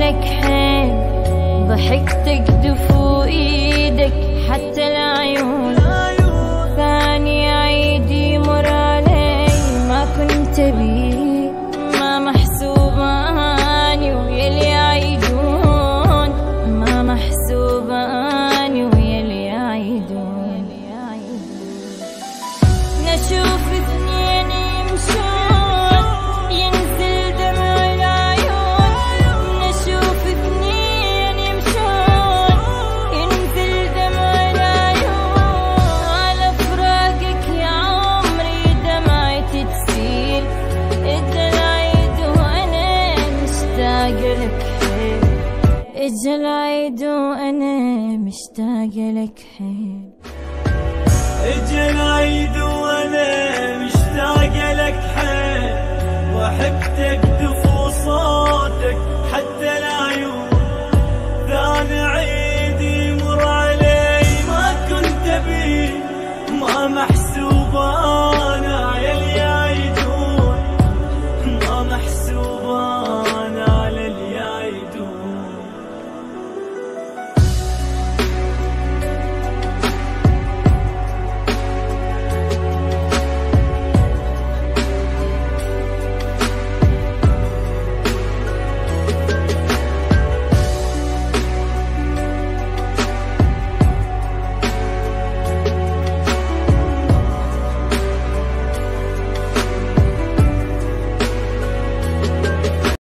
لك حيل، ضحكتك دفو ايدك حتى العيون. ثاني عيد يمر علي ما كنت بيه، ما محسوب اني ويلي يعيدون، ما محسوب اني ويلي يعيدون. نشوف اثنين يمشون ينزل دمع العيون، نشوف اثنين يمشون ينزل دمع العيون. على فراقك يا عمري دمعتي تسيل، اجا العيد وانا مشتاق لك حيل، اجا العيد وانا مشتاق لك حيل. اجا العيد وانا مشتاق لك حيل، واحب